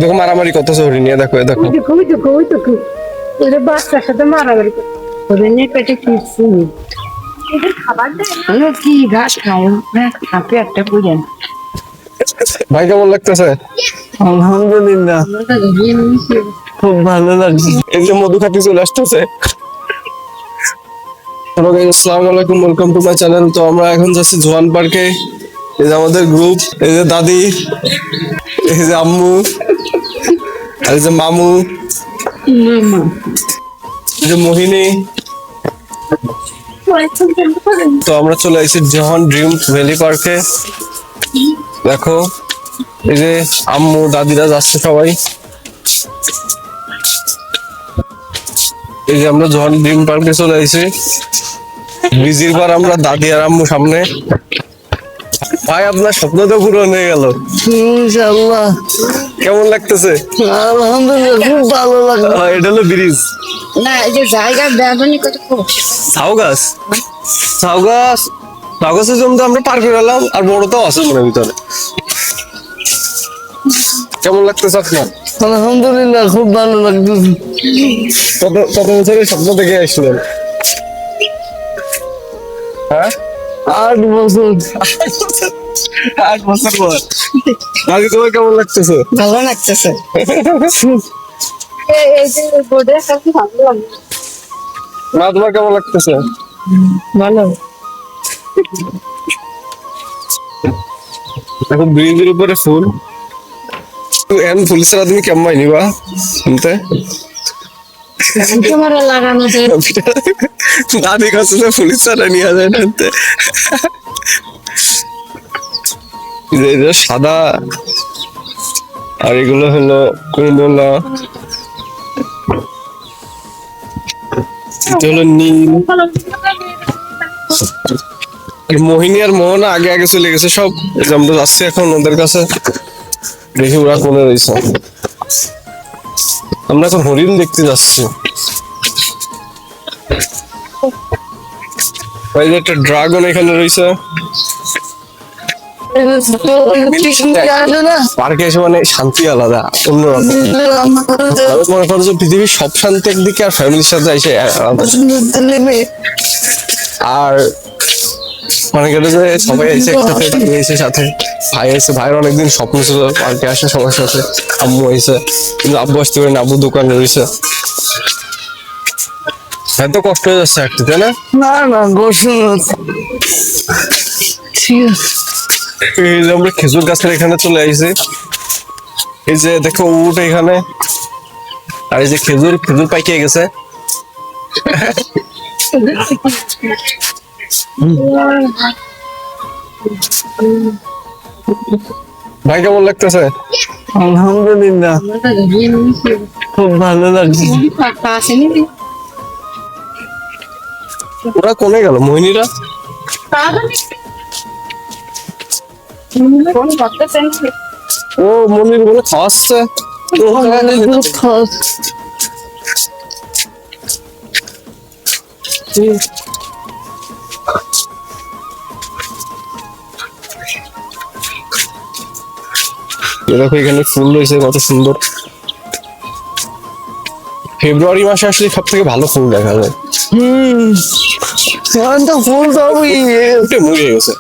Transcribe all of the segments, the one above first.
দেখো মারামারি করতেছে হরিণ নিয়ে, দেখো দেখো ওদের বাচ্চার সাথে মারামারি করে ওদের নিয়ে পেটে কিছু নেই। খাবার দেয় কি ঘাস খায় হাতে একটা বুঝেন। ভাই কেমন লাগতেছে? আলহামদুলিল্লাহ খুব ভালো লাগছে। এই যে মধু খাতি চলে আসতেছে। হ্যালো গাইস, আসসালামু আলাইকুম, ওয়েলকাম টু মাই চ্যানেল। তো আমরা এখন যাচ্ছি জোয়ান পার্কে। এই যে আমাদের গ্রুপ, এই যে দাদি, এই যে আম্মু, আর এই যে মামু, এই যে মোহিনী। তো আমরা চলে আসছি জোহান ড্রিম ভ্যালি পার্কে। দেখো এই যে আম্মু দাদিরা যাচ্ছে সবাই। এই যে আমরা জোহান ড্রিম পার্কে চলে আসছি। ব্রিজের পর আমরা দাদি আর আম্মু সামনে। ভাই আপনার স্বপ্ন তো পূরণ হয়ে গেল, ইনশাআল্লাহ। কেমন লাগতেছে? আলহামদুলিল্লাহ খুব ভালো লাগলো। এটা হলো ব্রিজ না এই যে জায়গা বেদনি কত খুব ঝাউ গাছ, ঝাউ গাছ, ঝাউ গাছের জন্য আমরা পার করে এলাম। আর বড় তো আছে মনে ভিতরে। কেমন লাগতেছে আপনার? আলহামদুলিল্লাহ খুব ভালো লাগতেছে। কত বছরের স্বপ্ন দেখে আসলেন? হ্যাঁ 8 বছর। 8 বছর পর। দাদি তোমার কেমন লাগতেছে? ভালো লাগতেছে। এই যে বোর্ডের কাছে ভালো লাগে। মা তোমার কেমন লাগতেছে? ভালো। এখন ব্রিজের উপরে ফুল ফুল ছাড়া তুমি কেমন নিবা শুনতে? ক্যামেরা লাগানো দাদি কাছে তো পুলিশ ছাড়া নিয়ে যায় না। সাদা আর এগুলো হলো কমলা, এটা হলো নীল। মোহিনী আর মোহনা আগে আগে চলে গেছে সব। এই যে আমরা যাচ্ছি এখন ওদের কাছে, দেখি ওরা কোনে রয়েছে। আমরা এখন হরিণ দেখতে যাচ্ছি। ওই যে একটা ড্রাগন এখানে রয়েছে। পার্কে এসে মানে শান্তি আলাদা, অন্যরকম। মনে করো যে পৃথিবীর সব শান্তি একদিকে, আর ফ্যামিলির সাথে এসে আলাদা। আর মনে গেল যে সবাই এসে একসাথে এসে সাথে ভাই এসে, ভাইয়ের অনেকদিন স্বপ্ন ছিল পার্কে আসে সবার সাথে। আম্মু এসে, কিন্তু আব্বু আসতে পারেন, আব্বু দোকানে রয়েছে। এত কষ্ট হয়ে যাচ্ছে একটু, তাই না? না না গোসল ঠিক আছে। এই যে আমরা খেজুর গাছের এখানে চলে আসছি। এই যে দেখো উঠ এখানে, আর এই যে খেজুর পাইকে গেছে। ভাই কেমন লাগতেছে? আলহামদুলিল্লাহ খুব ভালো লাগছে। ওরা কোনে গেল মোহিনীরা? ও মনির বলে খাওয়াচ্ছে। দেখো এখানে ফুল রয়েছে কত সুন্দর। ফেব্রুয়ারি মাসে আসলে সব থেকে ভালো ফুল দেখা যায়। তো ফুল সবই মরে গেছে।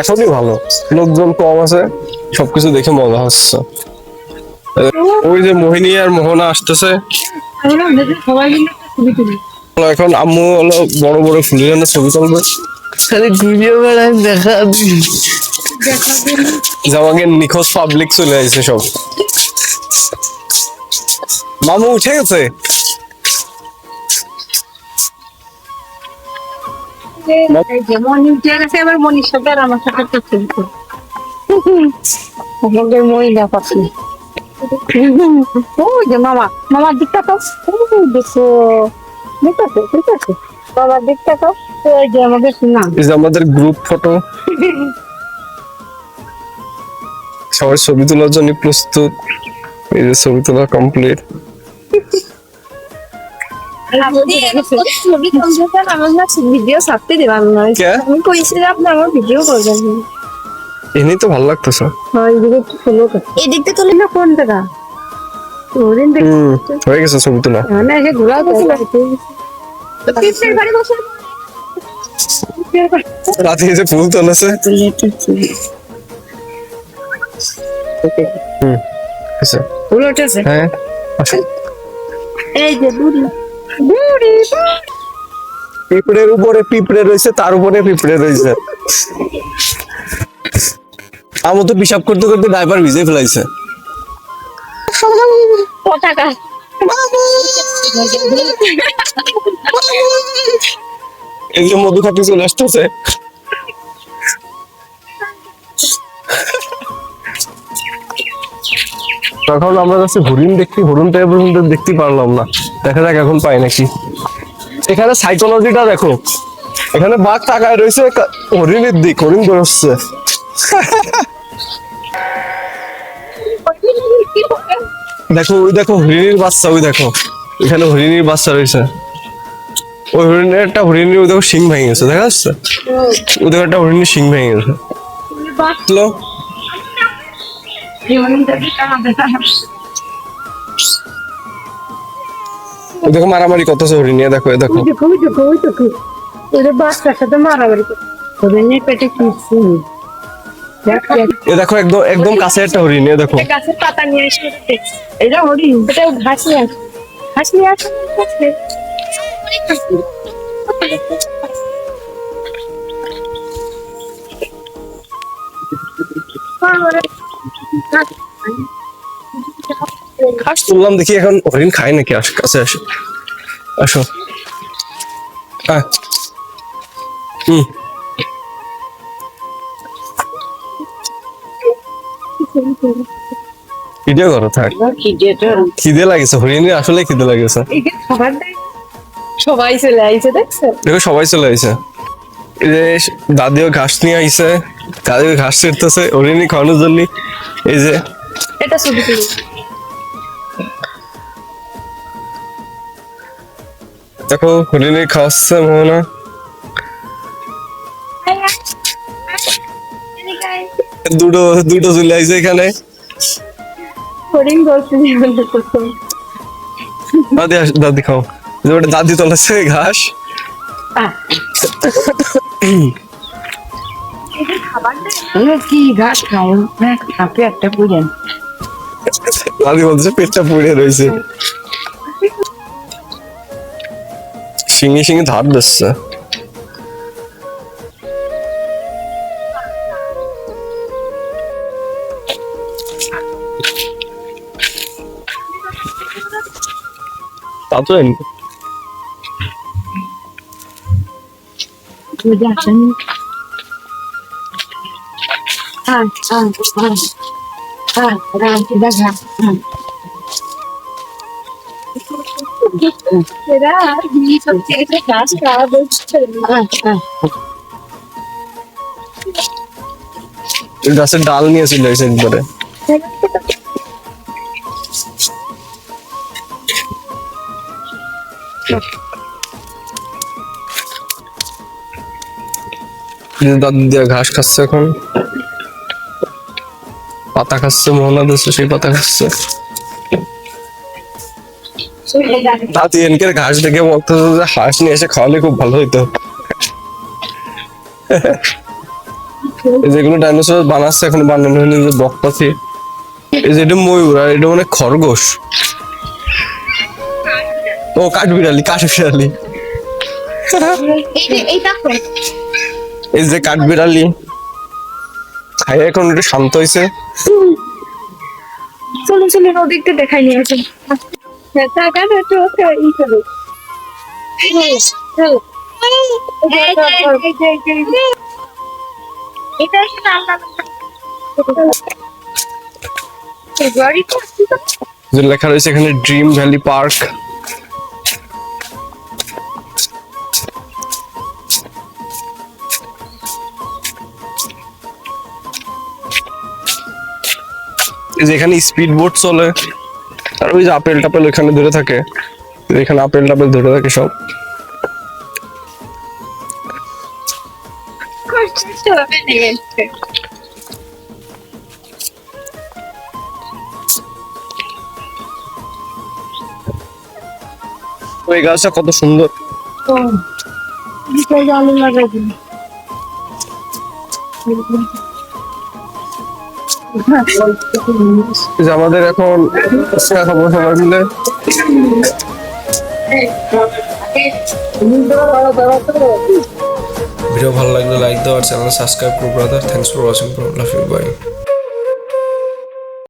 এখনই ভালো, লোকজন কম আছে, সবকিছু দেখে মজা হচ্ছে। ওই যে মোহিনী আর মোহনা আসতেছে। এখন আম্মু হলো বড় বড় ফুলের জন্য ছবি তুলবে। খালি ঘুরিয়ে বেড়ায় দেখা যে আমাকে নিখোঁজ পাবলিক চলে আসছে সব। মামু উঠে গেছে। এবার মনির সাথে আর আমার সাথে আমাদের মহিলা পাখি। ওই যে মামার দিকটা তো দেখো, ঠিক আছে ঠিক আছে, বাবার দিকটা তো ওই যে আমাদের না। এই যে আমাদের গ্রুপ ফটো, সবাই ছবি তোলার জন্য প্রস্তুত। এই যে ছবি তোলা কমপ্লিট। ছবি তুলছেন আমার না ভিডিও ছাড়তে দিলাম না কে? আমি কইছি যে আপনি আমার ভিডিও করবেন এমনি তো ভালো লাগতেছে। হ্যাঁ এদিকে একটু ফলো কর এদিকটা তুলি না কোন টাকা ওদিন দেখ হয়ে গেছে ছবি তোলা। না এসে ঘোরা গেছিল পিছনের বাড়ি বসে রাতে এসে ফুল তোলাছে। আচ্ছা, ফুল উঠেছে হ্যাঁ আসো। এই যে বুড়ি বুড়ি পিঁপড়ের উপরে পিঁপড়ে রয়েছে, তার উপরে পিঁপড়ে রয়েছে। আমার তো পিসাব করতে করতে ডাইপার ভিজে ফেলাইছে। পতাকা এই যে মধু খাটি চলে আসতেছে। তখন আমরা যাচ্ছি হরিণ দেখতে, হরিণটা এ পর্যন্ত দেখতে পারলাম না, দেখা যাক এখন পাই নাকি। এখানে সাইকোলজিটা দেখো, এখানে বাঘ তাকায় রয়েছে হরিণের দিক, হরিণ বেরোচ্ছে। দেখো ওই দেখো হরিণের বাচ্চা, ওই দেখো এখানে হরিণের বাচ্চা রয়েছে। ওই হরিণের একটা হরিণের ওই দেখো শিং ভেঙে গেছে, দেখা যাচ্ছে ওই দেখো একটা হরিণের শিং ভেঙে গেছে। হ্যালো, ওই দেখো মারামারি করতেছে হরিণ নিয়ে, দেখো এ দেখো। ওদের বাচ্চার সাথে মারামারি করে হরিণের পেটে কিছু নেই এ দেখো একদম একদম কাছে একটা হরিণ, এ দেখো। গাছের পাতা নিয়ে এসে এটা হরিণ এটা ঘাস নিয়ে আসে ঘাস নিয়ে আসে ঘাস তুললাম, দেখি এখন হরিণ খায় নাকি। কাছে আসো, আসো। হ্যাঁ, ভিডিও করো, থাক। খিদে লাগেছে হরিণের, আসলে খিদে লাগেছে। সবাই চলে আইছে দেখছো দেখো সবাই চলে আইছে। এই যে দাদিও ঘাস নিয়ে আইছে, দাদিও ঘাস ছিঁড়তেছে হরিণী খাওয়ানোর জন্য। এই যে এটা ছবি তুলি দেখো হরিণী খাওয়াচ্ছে মোহনা। দুটো দুটো চলে আইছে এখানে। হরিণ বলছি দাদি দাদি খাও, এই যে ওটা দাদি তোলাচ্ছে ঘাস। কি ঘাস খাও আপনি একটা বুঝেন দাদি বলছে পেটটা পুড়ে রয়েছে, শিঙে শিঙে ধার দিচ্ছে। তা তো এমনি। ঘাস খাওয়া বলছে গাছের ডাল নিয়ে চলে আসে একবারে। দাদি দিয়ে ঘাস খাচ্ছে এখন, পাতা খাচ্ছে, মোহনা দিচ্ছে সেই পাতা খাচ্ছে। দাদি এনকে ঘাস দেখে বলতো যে হাঁস নিয়ে এসে খাওয়ালে খুব ভালো হইতো। যেগুলো ডাইনোসর বানাচ্ছে এখন বানানো হয়নি, যে বক পাখি, এই যে এটা ময়ূর আর এটা মানে খরগোশ। ও কাঠবিড়ালি, কাঠবিড়ালি। এই যে কাঠবিড়ালি খাই এখন একটু শান্ত হয়েছে। চলুন চলুন ওদিকটা দেখাই নিয়ে আসেন যে লেখা রয়েছে এখানে ড্রিম ভ্যালি পার্ক। এই যে এখানে স্পিড বোট চলে, আর ওই যে আপেল টাপেল ওখানে ধরে থাকে। এখানে আপেল টাপেল ধরে থাকে সব। ওই গাছটা কত সুন্দর। আলু লাগাই দিন। এই যে আমাদের এখন চা খাবো সবাই মিলে। ভিডিও ভালো লাগলে লাইক দাও আর চ্যানেল সাবস্ক্রাইব করো brother. Thanks for watching bro, love you, by.